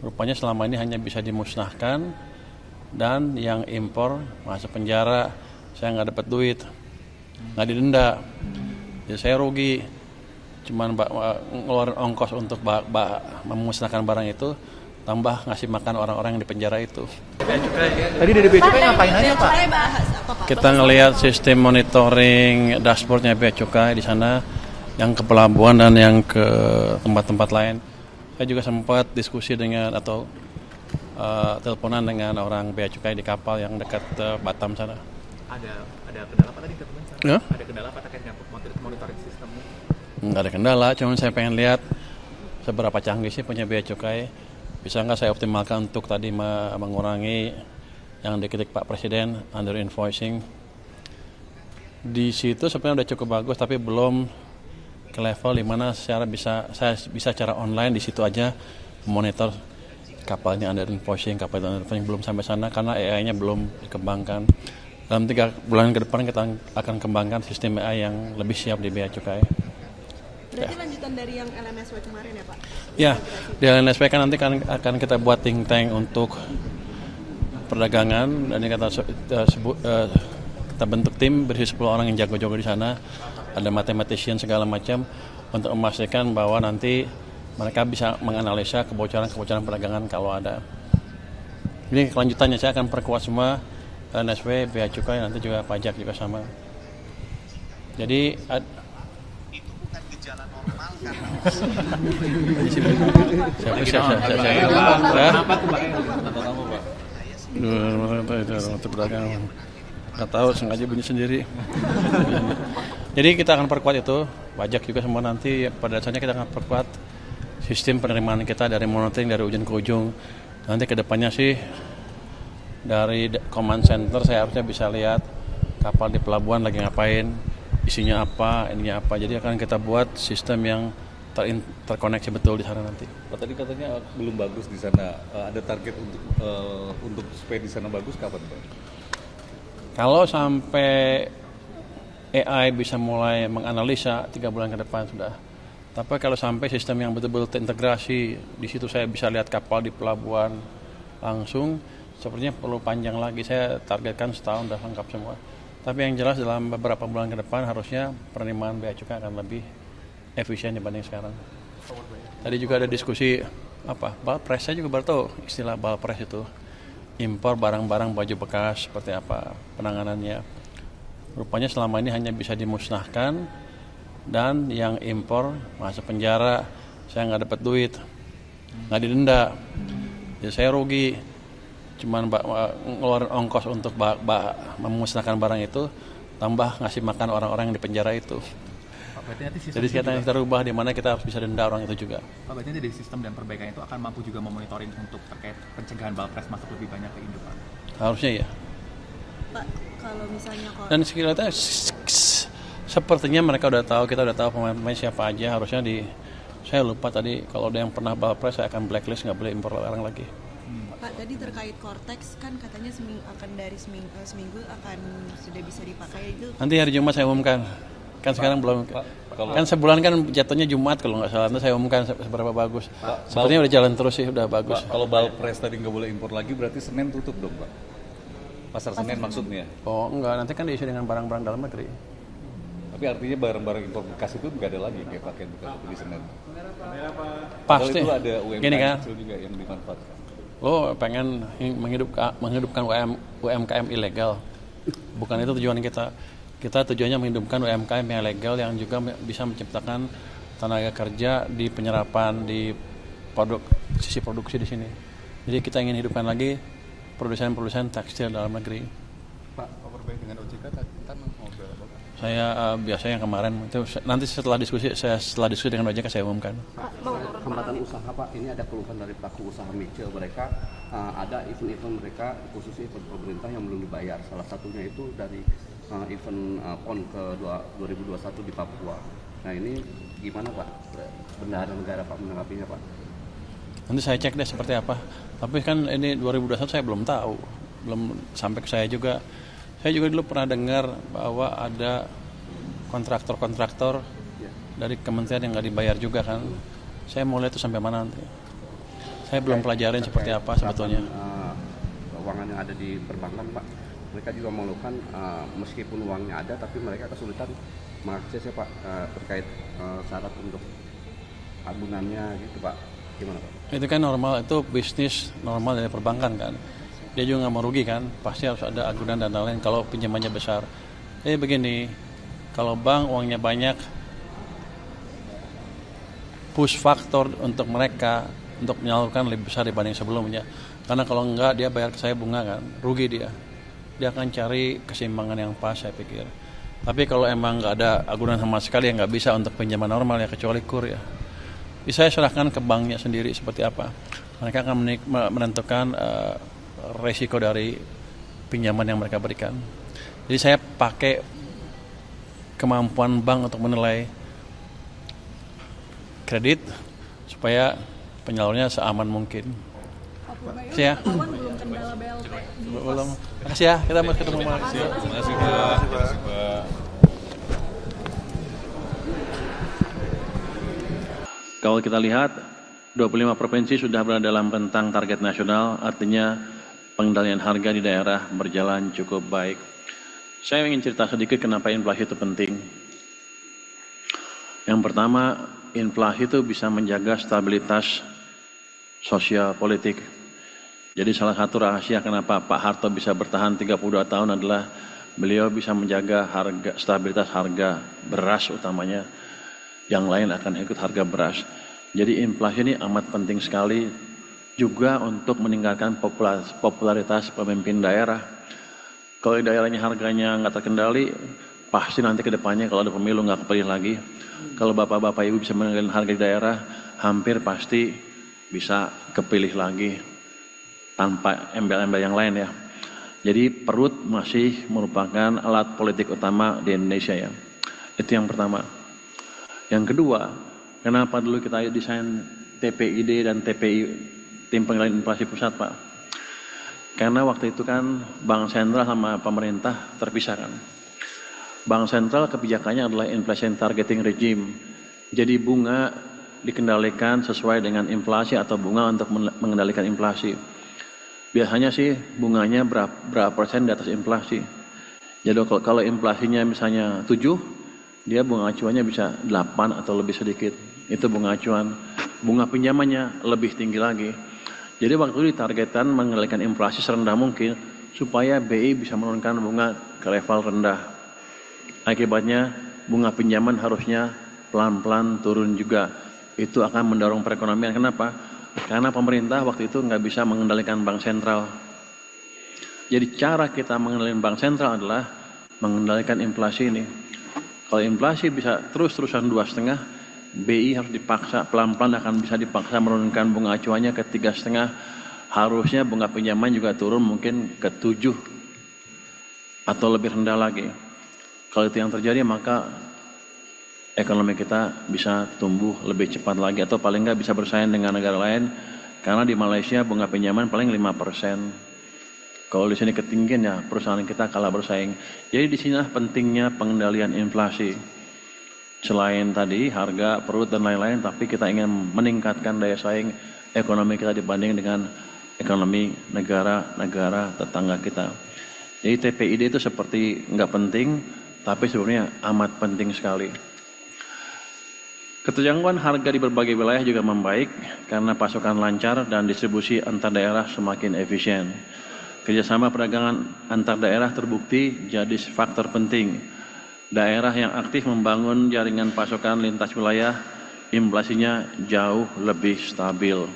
Rupanya selama ini hanya bisa dimusnahkan, dan yang impor masuk penjara. Saya nggak dapat duit, nggak didenda, jadi saya rugi. Cuman ngeluarin ongkos untuk memusnahkan barang itu, tambah ngasih makan orang-orang yang di penjara itu. Tadi dari Bea Cukai ngapain aja Pak? Kita ngelihat sistem monitoring dashboardnya Bea Cukai di sana, yang ke pelabuhan dan yang ke tempat-tempat lain. Saya juga sempat diskusi dengan atau teleponan dengan orang Bea Cukai di kapal yang dekat Batam sana. Ada kendala apa tadi teman? Ya? Ada kendala apa terkait dengan monitoring sistemnya? Nggak ada kendala, cuma saya pengen lihat seberapa canggih sih punya Bea Cukai. Bisa nggak saya optimalkan untuk tadi mengurangi yang dikritik Pak Presiden, under invoicing. Di situ sebenarnya udah cukup bagus, tapi belum ke level di mana saya bisa secara online di situ aja monitor kapalnya under invoicing, belum sampai sana karena AI-nya belum dikembangkan. Dalam 3 bulan ke depan kita akan kembangkan sistem AI yang lebih siap di Bea Cukai. Berarti lanjutan dari yang LMSW kemarin ya Pak? Ya, di LMSW kan nanti akan kita buat think tank untuk perdagangan, dan kita bentuk tim berisi 10 orang yang jago-jago di sana, ada mathematician segala macam, untuk memastikan bahwa nanti mereka bisa menganalisa kebocoran perdagangan kalau ada. Ini kelanjutannya, saya akan perkuat semua LMSW, Bea Cukai, nanti juga pajak juga sama. Jadi nggak tahu, sengaja bunyi sendiri. Jadi kita akan perkuat itu, pajak juga semua nanti. Pada dasarnya kita akan perkuat sistem penerimaan kita dari monitoring dari ujung ke ujung. Nanti kedepannya sih dari command center saya harusnya bisa lihat kapal di pelabuhan lagi ngapain, isinya apa, ininya apa. Jadi akan kita buat sistem yang terkoneksi betul di sana nanti. Pak, tadi katanya belum bagus di sana. Ada target untuk supaya di sana bagus kapan, Pak? Kalau sampai AI bisa mulai menganalisa 3 bulan ke depan sudah. Tapi kalau sampai sistem yang betul-betul terintegrasi, di situ saya bisa lihat kapal di pelabuhan langsung, sepertinya perlu panjang lagi. Saya targetkan setahun sudah lengkap semua. Tapi yang jelas dalam beberapa bulan ke depan harusnya penerimaan Bea Cukai akan lebih efisien dibanding sekarang. Tadi juga ada diskusi Balpres. Saya juga baru tahu istilah Balpres itu. Impor barang-barang baju bekas seperti apa penanganannya. Rupanya selama ini hanya bisa dimusnahkan, dan yang impor masuk penjara. Saya nggak dapat duit, nggak didenda, jadi saya rugi. Cuman ngeluarin ongkos untuk memusnahkan barang itu, tambah ngasih makan orang-orang yang di penjara itu. Jadi kita rubah di mana kita harus bisa denda orang itu juga. Pak, berarti dari sistem dan perbaikan itu akan mampu juga memonitoring untuk terkait pencegahan Balpres masuk lebih banyak ke Indo, Pak? Harusnya ya. Pak, kalau misalnya dan sekiranya sepertinya mereka udah tahu, kita udah tahu pemain-pemain siapa aja. Harusnya saya lupa tadi, kalau ada yang pernah Balpres saya akan blacklist, nggak boleh impor barang lagi. Pak, tadi terkait Cortex kan katanya seminggu akan sudah bisa dipakai itu. Nanti hari Jumat saya umumkan. Kan sekarang belum. Kan sebulan kan jatuhnya Jumat kalau nggak salah. Nanti saya umumkan seberapa bagus. Sepertinya udah jalan terus sih, udah bagus. Pak, kalau Balpres tadi nggak boleh impor lagi, berarti Senin tutup dong, Pak? Pasar Senen maksudnya? Oh enggak, nanti kan diisi dengan barang-barang dalam negeri. Tapi artinya barang-barang impor bekas itu nggak ada lagi kayak pakaian bekas itu di Senin. Pasti. Itu ada UMKM kecil juga yang dimanfaatkan. Lo pengen menghidupkan UMKM ilegal, bukan itu tujuan kita. Kita tujuannya menghidupkan UMKM yang legal, yang juga bisa menciptakan tenaga kerja di penyerapan, di sisi produksi di sini. Jadi kita ingin hidupkan lagi produsen-produsen tekstil dalam negeri. Pak, overbuying dengan OJK kan ngobrol apa? Saya biasanya yang kemarin itu nanti setelah diskusi dengan OJK saya umumkan. Pak, hambatan usaha Pak, ini ada keluhan dari pelaku usaha micro, mereka ada event-event mereka khususnya event pemerintah yang belum dibayar. Salah satunya itu dari event PON ke 2021 di Papua. Nah ini gimana Pak, bendahara negara Pak menanggapinya Pak? Nanti saya cek deh seperti apa. Tapi kan ini 2021 saya belum tahu, belum sampai ke saya juga. Saya juga dulu pernah dengar bahwa ada kontraktor dari kementerian yang nggak dibayar juga kan. Saya mau lihat itu sampai mana nanti. Saya belum pelajarin seperti apa sebetulnya. Keuangan yang ada di perbankan, Pak, mereka juga mengeluhkan meskipun uangnya ada, tapi mereka kesulitan mengaksesnya, Pak, terkait syarat untuk agunannya gitu, Pak. Gimana, Pak? Itu kan normal, itu bisnis normal dari perbankan kan. Dia juga nggak mau rugi kan, pasti harus ada agunan dan lain-lain kalau pinjamannya besar. Jadi begini, kalau bank uangnya banyak, push faktor untuk mereka untuk menyalurkan lebih besar dibanding sebelumnya. Karena kalau enggak dia bayar ke saya bunga kan, rugi dia. Dia akan cari keseimbangan yang pas saya pikir. Tapi kalau emang nggak ada agunan sama sekali, yang nggak bisa untuk pinjaman normal ya kecuali kur ya. Saya serahkan ke banknya sendiri seperti apa. Mereka akan menentukan resiko dari pinjaman yang mereka berikan. Jadi saya pakai kemampuan bank untuk menilai kredit supaya penyalurnya seaman mungkin. Makasih ya. Belum kendala BLT di Belum. Makasih ya. Kita mau ketemu lagi. Terima kasih, Pak. Kalau kita lihat, 25 provinsi sudah berada dalam rentang target nasional, artinya pengendalian harga di daerah berjalan cukup baik. Saya ingin cerita sedikit kenapa inflasi itu penting. Yang pertama, inflasi itu bisa menjaga stabilitas sosial politik. Jadi salah satu rahasia kenapa Pak Harto bisa bertahan 32 tahun adalah beliau bisa menjaga stabilitas harga beras utamanya. Yang lain akan ikut harga beras. Jadi inflasi ini amat penting sekali juga untuk meningkatkan popularitas pemimpin daerah. Kalau di daerahnya harganya nggak terkendali, pasti nanti ke depannya kalau ada pemilu nggak kepilih lagi. Kalau bapak-bapak ibu bisa mengendalikan harga di daerah, hampir pasti bisa kepilih lagi tanpa embel-embel yang lain ya. Jadi perut masih merupakan alat politik utama di Indonesia ya. Itu yang pertama. Yang kedua, kenapa dulu kita desain TPID dan TPI, Tim Pengendalian Inflasi Pusat, Pak? Karena waktu itu kan Bank Sentral sama pemerintah terpisah kan. Bank Sentral kebijakannya adalah inflation targeting regime. Jadi bunga dikendalikan sesuai dengan inflasi atau bunga untuk mengendalikan inflasi. Biasanya sih bunganya berapa persen di atas inflasi. Jadi kalau inflasinya misalnya 7, dia bunga acuannya bisa 8 atau lebih sedikit. Itu bunga acuan. Bunga pinjamannya lebih tinggi lagi. Jadi waktu itu ditargetkan mengendalikan inflasi serendah mungkin supaya BI bisa menurunkan bunga ke level rendah. Akibatnya bunga pinjaman harusnya pelan-pelan turun juga. Itu akan mendorong perekonomian. Kenapa? Karena pemerintah waktu itu nggak bisa mengendalikan bank sentral. Jadi cara kita mengendalikan bank sentral adalah mengendalikan inflasi ini. Kalau inflasi bisa terus-terusan 2,5, BI harus dipaksa, pelan-pelan akan bisa dipaksa menurunkan bunga acuannya ke 3,5. Harusnya bunga pinjaman juga turun mungkin ke 7 atau lebih rendah lagi. Kalau itu yang terjadi maka ekonomi kita bisa tumbuh lebih cepat lagi atau paling nggak bisa bersaing dengan negara lain. Karena di Malaysia bunga pinjaman paling 5%. Kalau di sini ketinggian ya perusahaan kita kalah bersaing. Jadi di sinilah pentingnya pengendalian inflasi. Selain tadi harga, perut dan lain-lain, tapi kita ingin meningkatkan daya saing ekonomi kita dibanding dengan ekonomi negara-negara tetangga kita. Jadi TPID itu seperti nggak penting, tapi sebenarnya amat penting sekali. Keterjangkauan harga di berbagai wilayah juga membaik karena pasokan lancar dan distribusi antar daerah semakin efisien. Kerjasama perdagangan antar daerah terbukti jadi faktor penting. Daerah yang aktif membangun jaringan pasokan lintas wilayah, inflasinya jauh lebih stabil.